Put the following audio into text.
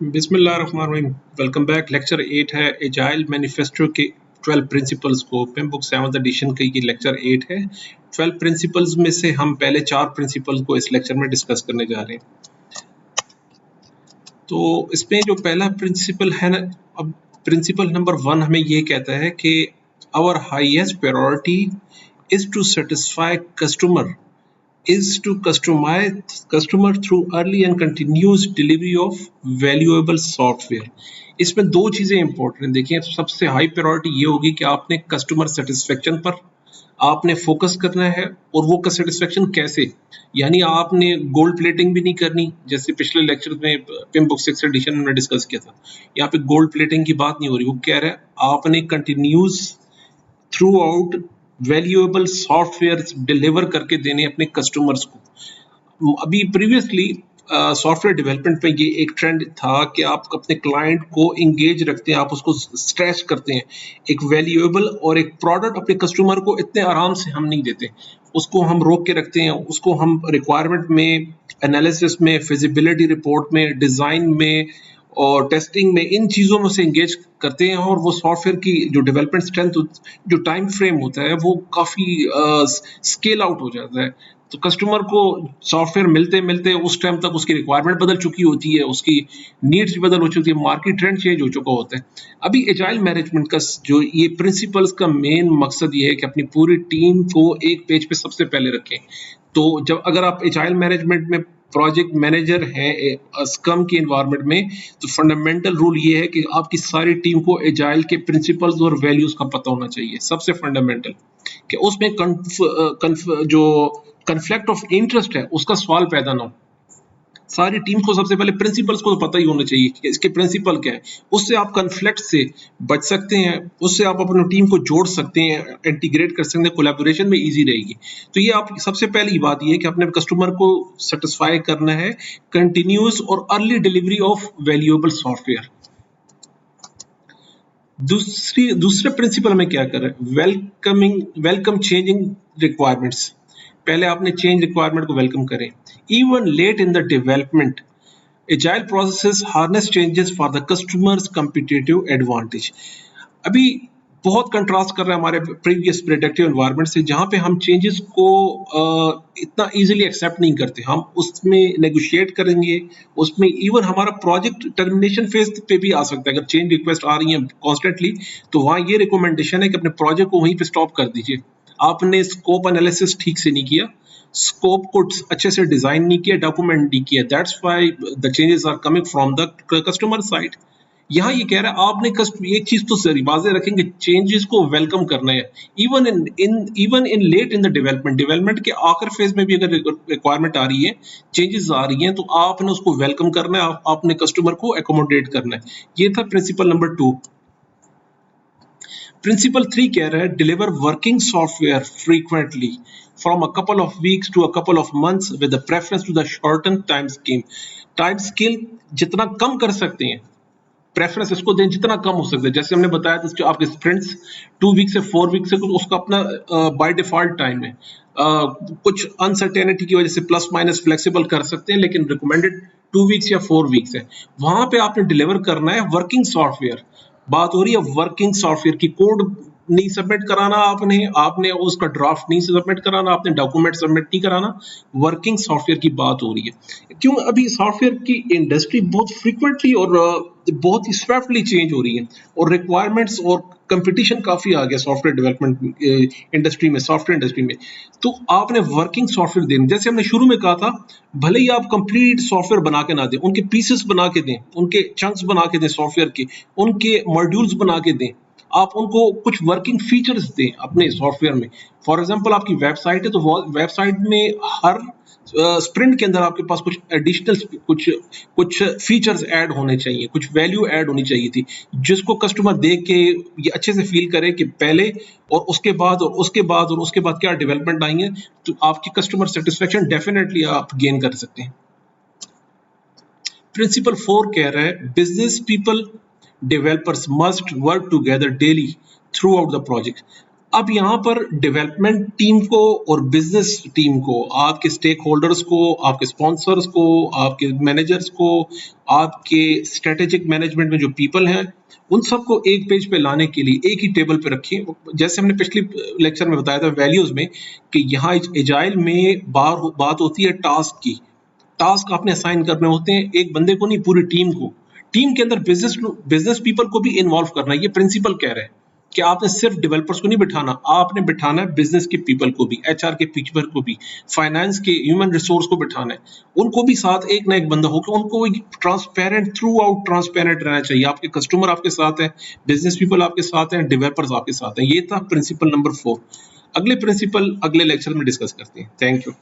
बिस्मिल्लाहिर्रहमानिर्रहीम। Welcome back. Lecture 8 है agile manifesto के 12 प्रिंसिपल्स को पिम बुक 7th एडिशन का ये लेक्चर 8 है। 12 प्रिंसिपल्स में से हम पहले 4 प्रिंसिपल्स को इस लेक्चर में डिस्कस करने जा रहे हैं। तो इसमें जो पहला प्रिंसिपल है ना, अब प्रिंसिपल नंबर 1 हमें ये कहता है कि our highest priority is to satisfy customer is to customize customer through early and continuous delivery of valuable software। इसमें दो चीजें इंपॉर्टेंट हैं। देखिए, सबसे हाई प्रायोरिटी ये होगी कि आपने कस्टमर सेटिस्फेक्शन पर आपने फोकस करना है। और वो सेटिस्फेक्शन कैसे, यानी आपने गोल्ड प्लेटिंग भी नहीं करनी, जैसे पिछले लेक्चर में पिम बुक 6 एडिशन में डिस्कस किया था। यहाँ पे गोल्ड प्लेटिंग की बात नहीं हो रही। वो कह रहा है आपने continuous through out valuable software deliver करके देने अपने कस्टमर्स को। अभी प्रीवियसली सॉफ्टवेयर डेवलपमेंट में ये एक ट्रेंड था कि आप अपने क्लाइंट को इंगेज रखते हैं, आप उसको स्ट्रेच करते हैं। एक वैल्यूएबल और एक प्रोडक्ट अपने कस्टमर को इतने आराम से हम नहीं देते, उसको हम रोक के रखते हैं। उसको हम रिक्वायरमेंट में, एनालिसिस में, फिजिबिलिटी रिपोर्ट में, डिज़ाइन में और टेस्टिंग में, इन चीज़ों में से इंगेज करते हैं। और वो सॉफ्टवेयर की जो डेवलपमेंट स्ट्रेंथ, जो टाइम फ्रेम होता है, वो काफ़ी स्केल आउट हो जाता है। तो कस्टमर को सॉफ्टवेयर मिलते मिलते उस टाइम तक उसकी रिक्वायरमेंट बदल चुकी होती है, उसकी नीड्स बदल हो चुकी है, मार्केट ट्रेंड चेंज हो चुका होता है। अभी एजाइल मैनेजमेंट का जो ये प्रिंसिपल्स का मेन मकसद ये है कि अपनी पूरी टीम को एक पेज पे सबसे पहले रखें। तो जब अगर आप एजाइल मैनेजमेंट में प्रोजेक्ट मैनेजर हैं स्क्रम के एनवायरनमेंट में, तो फंडामेंटल रूल ये है कि आपकी सारी टीम को एजाइल के प्रिंसिपल्स और वैल्यूज का पता होना चाहिए। सबसे फंडामेंटल कि उसमें जो कन्फ्लिक्ट ऑफ इंटरेस्ट है उसका सवाल पैदा ना हो। सारी टीम को सबसे पहले प्रिंसिपल्स को तो पता ही होना चाहिए कि इसके प्रिंसिपल क्या है। उससे आप कन्फ्लिक्ट से बच सकते हैं, उससे आप अपनी टीम को जोड़ सकते हैं, इंटीग्रेट कर सकते हैं, कोलैबोरेशन में इजी रहेगी। तो ये आप सबसे पहली बात ये है कि अपने कस्टमर को सेटिस्फाई करना है, कंटिन्यूस और early delivery of valuable software. दूसरे प्रिंसिपल में क्या कर रहे हैं, वेलकम चेंजिंग रिक्वायरमेंट्स। पहले आपने चेंज रिक्वायरमेंट को वेलकम करें। Even late in the development agile processes harness changes for the customers competitive advantage. अभी बहुत कंट्रास्ट कर रहा है हमारे प्रीवियस प्रोडक्टिव एनवायरनमेंट से, जहां पे हम चेंजेस को इतना इजीली एक्सेप्ट नहीं करते। हम उसमें नेगोशिएट करेंगे, उसमें इवन हमारा प्रोजेक्ट टर्मिनेशन फेज पे भी आ सकता है। अगर चेंज रिक्वेस्ट आ रही है कॉन्स्टेंटली, तो वहाँ ये रिकमेंडेशन है कि अपने प्रोजेक्ट को वहीं पे स्टॉप कर दीजिए। आपने स्कोप एनालिसिस ठीक से नहीं किया, स्कोप को अच्छे से डिजाइन नहीं किया, डॉक्यूमेंट नहीं किया, that's why the changes are coming from the customer side. यहाँ ये कह रहा है आपने एक चीज तो सही वाजे रखेंगे, चेंजेस को वेलकम करना है। Even in late in the development के आखिर फेज में भी अगर रिक्वायरमेंट आ रही है, चेंजेस आ रही हैं, तो आपने उसको वेलकम करना है, आपने कस्टमर को एकोमोडेट करना है। ये था प्रिंसिपल नंबर 2। प्रिंसिपल 3 कह रहा है deliver working software frequently from a couple of weeks to a couple of months with preference to the shorten time scheme. Time scale जितना कम कर सकते हैं, प्रेफरेंस इसको दें जितना कम हो सकता है। जैसे हमने बताया था, जो आपके स्प्रिंट्स 2 वीक से 4 वीक से, उसका अपना बाय डिफॉल्ट टाइम है। कुछ अनसर्टेनिटी की वजह से प्लस माइनस फ्लेक्सिबल कर सकते हैं, लेकिन रिकमेंडेड 2 वीक्स या 4 वीक्स है। वहां पे आपने डिलीवर करना है वर्किंग सॉफ्टवेयर। बात हो रही है वर्किंग सॉफ्टवेयर की। कोड नहीं सबमिट कराना, आपने उसका ड्राफ्ट नहीं सबमिट कराना, आपने डॉक्यूमेंट सबमिट नहीं कराना। वर्किंग सॉफ्टवेयर की बात हो रही है। क्यों? अभी सॉफ्टवेयर की इंडस्ट्री बहुत फ्रीक्वेंटली और बहुत ही स्विफ्टली चेंज हो रही है, और रिक्वायरमेंट्स और कंपटीशन काफी आ गया सॉफ्टवेयर डेवलपमेंट इंडस्ट्री में, सॉफ्टवेयर इंडस्ट्री में। तो आपने वर्किंग सॉफ्टवेयर देना। जैसे हमने शुरू में कहा था, भले ही आप कंप्लीट सॉफ्टवेयर बना के ना दें, उनके पीसेस बना के दें, उनके चंक्स बना के दें सॉफ्टवेयर के, उनके मॉड्यूल्स बना के दें, आप उनको कुछ वर्किंग फीचर्स दें अपने सॉफ्टवेयर में। फॉर एग्जांपल आपकी वेबसाइट है, तो वेबसाइट में हर स्प्रिंट के अंदर आपके पास कुछ एडिशनल कुछ फीचर्स ऐड होने चाहिए, कुछ वैल्यू ऐड होनी चाहिए थी, जिसको कस्टमर देख के ये अच्छे से फील करे कि पहले और उसके बाद और उसके बाद और उसके बाद क्या डेवलपमेंट आई है। तो आपकी कस्टमर सेटिस्फेक्शन डेफिनेटली आप गेन कर सकते हैं। प्रिंसिपल 4 कह रहा है business people developers must work together daily through out the project. अब यहाँ पर डेवलपमेंट टीम को और बिजनेस टीम को, आपके स्टेक होल्डर्स को, आपके स्पॉन्सर्स को, आपके मैनेजर्स को, आपके स्ट्रेटेजिक मैनेजमेंट में जो पीपल हैं, उन सबको एक पेज पे लाने के लिए एक ही टेबल पे रखें। जैसे हमने पिछले लेक्चर में बताया था वैल्यूज में, कि यहाँ एजाइल में बात होती है टास्क की। टास्क आपने असाइन करने होते हैं एक बंदे को नहीं, पूरी टीम को। टीम के अंदर बिजनेस पीपल को भी इन्वॉल्व करना है। ये प्रिंसिपल कह रहे हैं कि आपने सिर्फ डेवलपर्स को नहीं बिठाना, आपने बिठाना है बिजनेस के पीपल को भी, एचआर के पीपल को भी, फाइनेंस के ह्यूमन रिसोर्स को बिठाना है, उनको भी साथ एक ना एक बंदा होकर उनको ट्रांसपेरेंट, थ्रू आउट ट्रांसपेरेंट रहना चाहिए। आपके कस्टमर आपके साथ है, बिजनेस पीपल आपके साथ हैं, डेवलपर्स आपके साथ हैं। ये था प्रिंसिपल नंबर 4। अगले प्रिंसिपल अगले लेक्चर में डिस्कस करते हैं। Thank you.